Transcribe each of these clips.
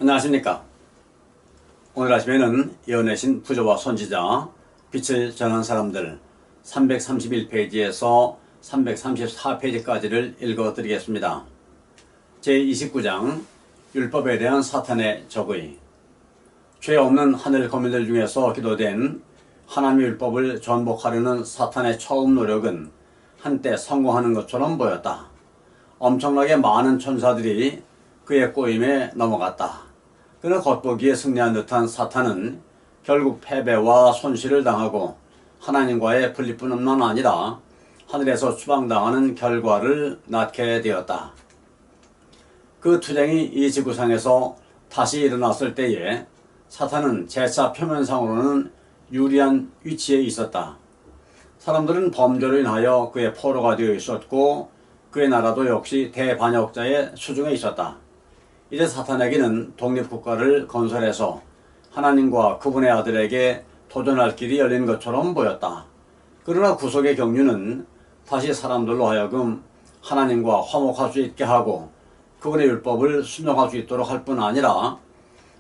안녕하십니까. 오늘 아침에는 예언의 부조와 선지자 빛을 전한 사람들 331페이지에서 334페이지까지를 읽어드리겠습니다. 제29장 율법에 대한 사탄의 적의. 죄 없는 하늘 거민들 중에서 기도된 하나님의 율법을 전복하려는 사탄의 처음 노력은 한때 성공하는 것처럼 보였다. 엄청나게 많은 천사들이 그의 꼬임에 넘어갔다. 그러나 겉보기에 승리한 듯한 사탄은 결국 패배와 손실을 당하고 하나님과의 분리뿐만 아니라 하늘에서 추방당하는 결과를 낳게 되었다. 그 투쟁이 이 지구상에서 다시 일어났을 때에 사탄은 재차 표면상으로는 유리한 위치에 있었다. 사람들은 범죄로 인하여 그의 포로가 되어 있었고 그의 나라도 역시 대반역자의 수중에 있었다. 이제 사탄에게는 독립국가를 건설해서 하나님과 그분의 아들에게 도전할 길이 열린 것처럼 보였다. 그러나 구속의 경륜은 다시 사람들로 하여금 하나님과 화목할 수 있게 하고 그분의 율법을 순종할 수 있도록 할 뿐 아니라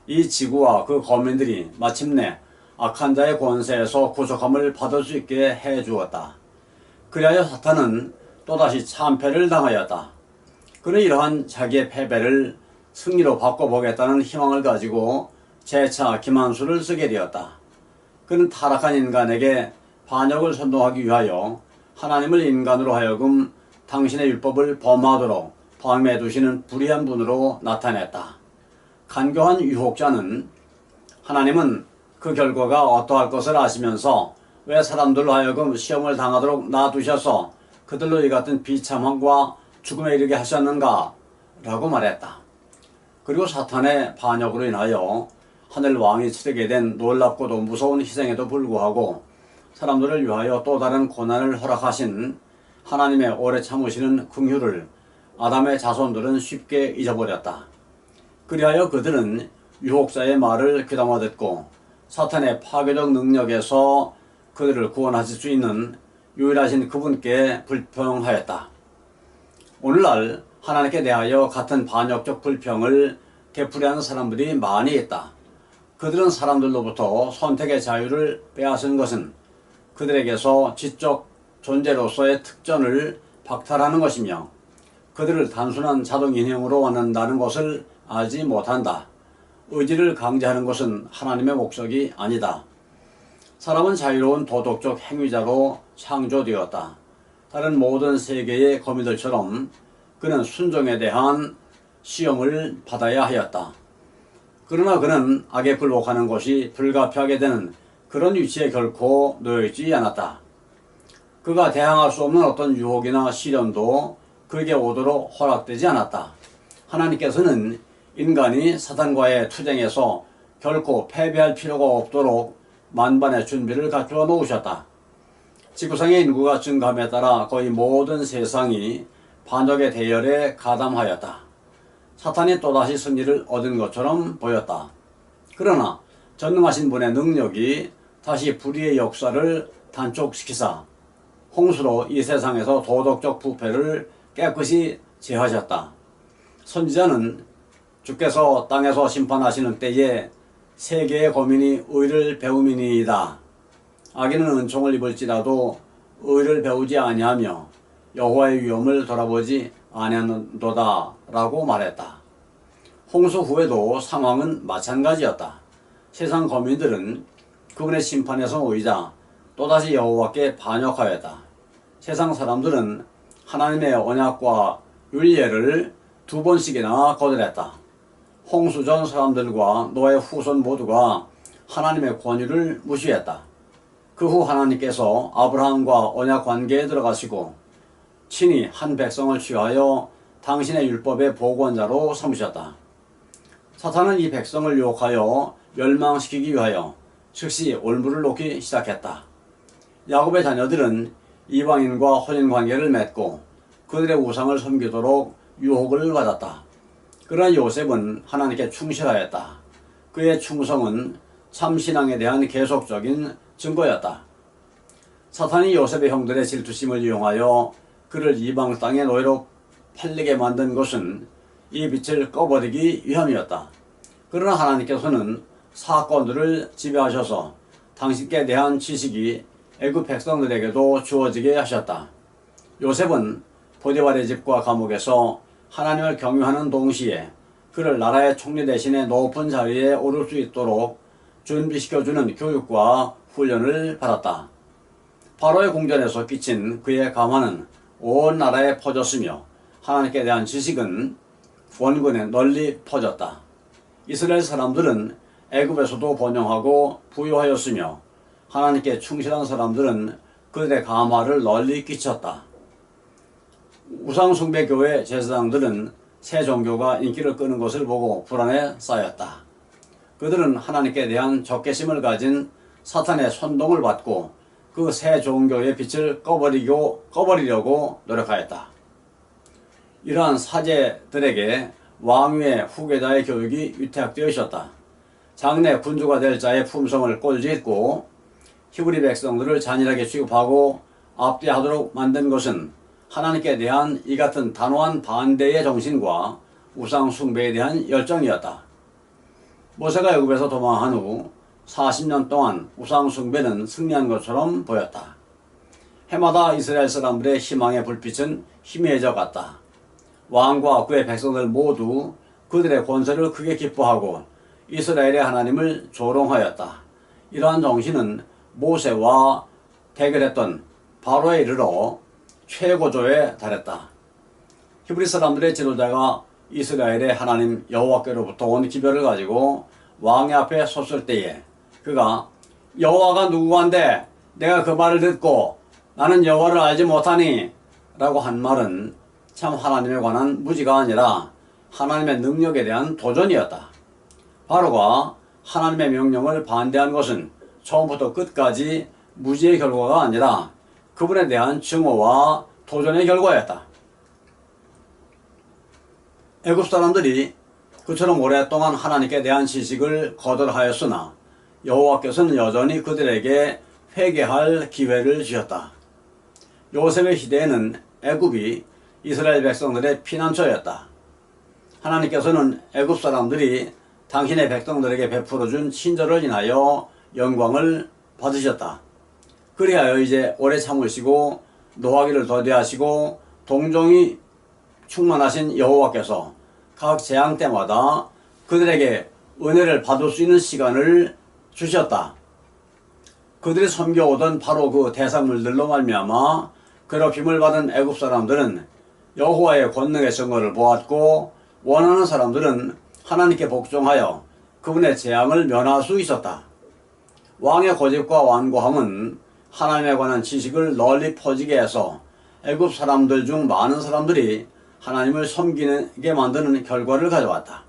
이 지구와 그 거민들이 마침내 악한 자의 권세에서 구속함을 받을 수 있게 해주었다. 그리하여 사탄은 또다시 참패를 당하였다. 그는 이러한 자기의 패배를 승리로 바꿔보겠다는 희망을 가지고 재차 기만수를 쓰게 되었다. 그는 타락한 인간에게 반역을 선동하기 위하여 하나님을 인간으로 하여금 당신의 율법을 범하도록 방해해 두시는 불의한 분으로 나타냈다. 간교한 유혹자는 하나님은 그 결과가 어떠할 것을 아시면서 왜 사람들로 하여금 시험을 당하도록 놔두셔서 그들로 이 같은 비참함과 죽음에 이르게 하셨는가? 라고 말했다. 그리고 사탄의 반역으로 인하여 하늘 왕이 치르게 된 놀랍고도 무서운 희생에도 불구하고 사람들을 위하여 또 다른 고난을 허락하신 하나님의 오래 참으시는 긍휼을 아담의 자손들은 쉽게 잊어버렸다. 그리하여 그들은 유혹자의 말을 귀담아 듣고 사탄의 파괴적 능력에서 그들을 구원하실 수 있는 유일하신 그분께 불평하였다. 오늘날 하나님께 대하여 같은 반역적 불평을 되풀이하는 사람들이 많이 있다. 그들은 사람들로부터 선택의 자유를 빼앗은 것은 그들에게서 지적 존재로서의 특전을 박탈하는 것이며 그들을 단순한 자동 인형으로 만든다는 것을 알지 못한다. 의지를 강제하는 것은 하나님의 목적이 아니다. 사람은 자유로운 도덕적 행위자로 창조되었다. 다른 모든 세계의 거민들처럼 그는 순종에 대한 시험을 받아야 하였다. 그러나 그는 악에 굴복하는 것이 불가피하게 되는 그런 위치에 결코 놓여있지 않았다. 그가 대항할 수 없는 어떤 유혹이나 시련도 그에게 오도록 허락되지 않았다. 하나님께서는 인간이 사탄과의 투쟁에서 결코 패배할 필요가 없도록 만반의 준비를 갖추어 놓으셨다. 지구상의 인구가 증가함에 따라 거의 모든 세상이 반역의 대열에 가담하였다. 사탄이 또다시 승리를 얻은 것처럼 보였다. 그러나 전능하신 분의 능력이 다시 불의의 역사를 단축시키사 홍수로 이 세상에서 도덕적 부패를 깨끗이 제하셨다. 선지자는 주께서 땅에서 심판하시는 때에 세계의 거민이 의를 배움이니이다. 악인은 은총을 입을지라도 의를 배우지 아니하며 여호와의 위엄을 돌아보지 아니하는도다 라고 말했다. 홍수 후에도 상황은 마찬가지였다. 세상 거민들은 그분의 심판에서 모이자 또다시 여호와께 반역하였다. 세상 사람들은 하나님의 언약과 율례를 2번씩이나 거절했다. 홍수 전 사람들과 노아의 후손 모두가 하나님의 권위를 무시했다. 그 후 하나님께서 아브라함과 언약 관계에 들어가시고 친히 한 백성을 취하여 당신의 율법의 보권자로 삼으셨다. 사탄은 이 백성을 유혹하여 멸망시키기 위하여 즉시 올무를 놓기 시작했다. 야곱의 자녀들은 이방인과 혼인관계를 맺고 그들의 우상을 섬기도록 유혹을 받았다. 그러나 요셉은 하나님께 충실하였다. 그의 충성은 참신앙에 대한 계속적인 증거였다. 사탄이 요셉의 형들의 질투심을 이용하여 그를 이방 땅의 노예로 팔리게 만든 것은 이 빛을 꺼버리기 위함이었다. 그러나 하나님께서는 사건들을 지배하셔서 당신께 대한 지식이 애굽 백성들에게도 주어지게 하셨다. 요셉은 보디발의 집과 감옥에서 하나님을 경유하는 동시에 그를 나라의 총리 대신에 높은 자리에 오를 수 있도록 준비시켜주는 교육과 훈련을 받았다. 바로의 궁전에서 끼친 그의 감화는 온 나라에 퍼졌으며 하나님께 대한 지식은 원군에 널리 퍼졌다. 이스라엘 사람들은 애굽에서도 번영하고 부유하였으며 하나님께 충실한 사람들은 그들의 감화를 널리 끼쳤다. 우상숭배교회 제사장들은 새 종교가 인기를 끄는 것을 보고 불안에 쌓였다. 그들은 하나님께 대한 적개심을 가진 사탄의 선동을 받고 그 새 종교의 빛을 꺼버리려고 노력하였다. 이러한 사제들에게 왕위의 후계자의 교육이 위탁되어 있었다. 장래 군주가 될 자의 품성을 꼴짓고 히브리 백성들을 잔인하게 취급하고 압제하도록 만든 것은 하나님께 대한 이 같은 단호한 반대의 정신과 우상 숭배에 대한 열정이었다. 모세가 애굽에서 도망한 후 40년 동안 우상 숭배는 승리한 것처럼 보였다. 해마다 이스라엘 사람들의 희망의 불빛은 희미해져 갔다. 왕과 그의 백성들 모두 그들의 권세를 크게 기뻐하고 이스라엘의 하나님을 조롱하였다. 이러한 정신은 모세와 대결했던 바로에 이르러 최고조에 달했다. 히브리 사람들의 지도자가 이스라엘의 하나님 여호와께로부터 온 기별을 가지고 왕의 앞에 섰을 때에 그가 여호와가 누구한데 내가 그 말을 듣고 나는 여호와를 알지 못하니 라고 한 말은 참 하나님에 관한 무지가 아니라 하나님의 능력에 대한 도전이었다. 바로가 하나님의 명령을 반대한 것은 처음부터 끝까지 무지의 결과가 아니라 그분에 대한 증오와 도전의 결과였다. 애굽 사람들이 그처럼 오랫동안 하나님께 대한 지식을 거절하였으나 여호와께서는 여전히 그들에게 회개할 기회를 주셨다. 요셉의 시대에는 애굽이 이스라엘 백성들의 피난처였다. 하나님께서는 애굽 사람들이 당신의 백성들에게 베풀어준 친절을 인하여 영광을 받으셨다. 그리하여 이제 오래 참으시고 노하기를 더디하시고 동정이 충만하신 여호와께서 각 재앙 때마다 그들에게 은혜를 받을 수 있는 시간을 주셨다. 그들이 섬겨오던 바로 그 대상물들로 말미암아 괴롭힘을 받은 애굽 사람들은 여호와의 권능의 증거를 보았고 원하는 사람들은 하나님께 복종하여 그분의 재앙을 면할 수 있었다. 왕의 고집과 완고함은 하나님에 관한 지식을 널리 퍼지게 해서 애굽 사람들 중 많은 사람들이 하나님을 섬기게 만드는 결과를 가져왔다.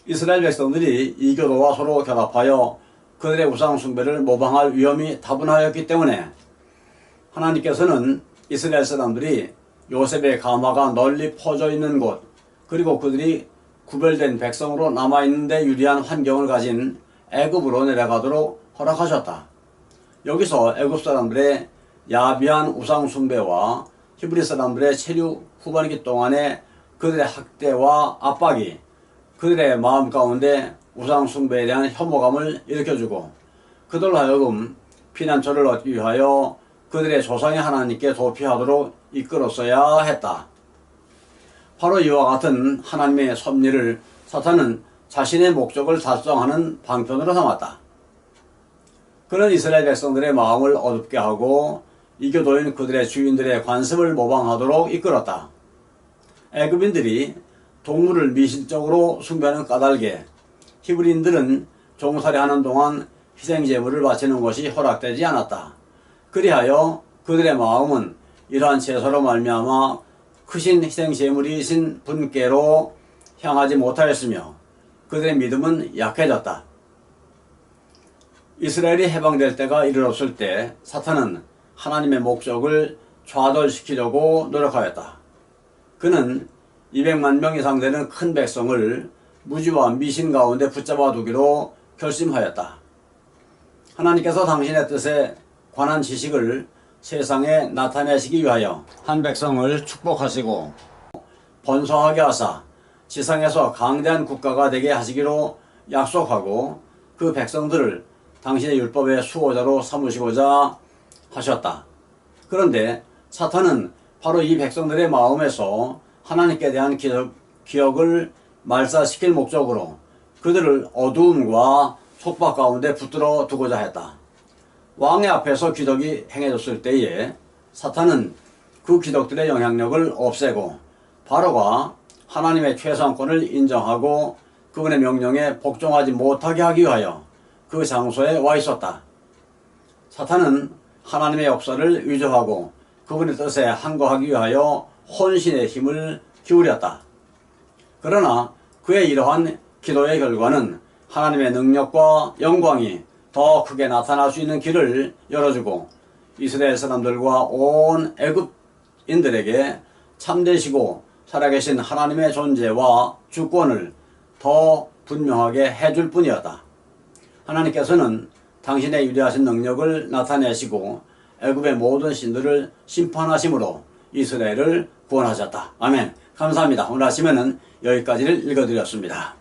이스라엘 백성들이 이교도와 서로 결합하여 그들의 우상 숭배를 모방할 위험이 다분하였기 때문에 하나님께서는 이스라엘 사람들이 요셉의 감화가 널리 퍼져 있는 곳 그리고 그들이 구별된 백성으로 남아있는 데 유리한 환경을 가진 애굽으로 내려가도록 허락하셨다. 여기서 애굽 사람들의 야비한 우상 숭배와 히브리 사람들의 체류 후반기 동안에 그들의 학대와 압박이 그들의 마음 가운데 우상 숭배에 대한 혐오감을 일으켜주고 그들로 하여금 피난처를 얻기 위하여 그들의 조상의 하나님께 도피하도록 이끌었어야 했다. 바로 이와 같은 하나님의 섭리를 사탄은 자신의 목적을 달성하는 방편으로 삼았다. 그는 이스라엘 백성들의 마음을 어둡게 하고 이교도인 그들의 주인들의 관습을 모방하도록 이끌었다. 애굽인들이 동물을 미신적으로 숭배하는 까닭에 히브리인들은 종살이하는 동안 희생제물을 바치는 것이 허락되지 않았다. 그리하여 그들의 마음은 이러한 제사로 말미암아 크신 희생제물이신 분께로 향하지 못하였으며 그들의 믿음은 약해졌다. 이스라엘이 해방될 때가 이르렀을 때 사탄은 하나님의 목적을 좌절시키려고 노력하였다. 그는 200만 명 이상 되는 큰 백성을 무지와 미신 가운데 붙잡아 두기로 결심하였다. 하나님께서 당신의 뜻에 관한 지식을 세상에 나타내시기 위하여 한 백성을 축복하시고 번성하게 하사 지상에서 강대한 국가가 되게 하시기로 약속하고 그 백성들을 당신의 율법의 수호자로 삼으시고자 하셨다. 그런데 사탄은 바로 이 백성들의 마음에서 하나님께 대한 기억을 말살시킬 목적으로 그들을 어두움과 속박 가운데 붙들어 두고자 했다. 왕의 앞에서 기덕이 행해졌을 때에 사탄은 그 기덕들의 영향력을 없애고 바로가 하나님의 최상권을 인정하고 그분의 명령에 복종하지 못하게 하기 위하여 그 장소에 와 있었다. 사탄은 하나님의 역사를 위조하고 그분의 뜻에 항거하기 위하여 혼신의 힘을 기울였다. 그러나 그의 이러한 기도의 결과는 하나님의 능력과 영광이 더 크게 나타날 수 있는 길을 열어주고 이스라엘 사람들과 온 애굽인들에게 참되시고 살아계신 하나님의 존재와 주권을 더 분명하게 해줄 뿐이었다. 하나님께서는 당신의 위대하신 능력을 나타내시고 애굽의 모든 신들을 심판하심으로 이스라엘을 구원하셨다. 아멘. 감사합니다. 오늘 아침에는 여기까지를 읽어드렸습니다.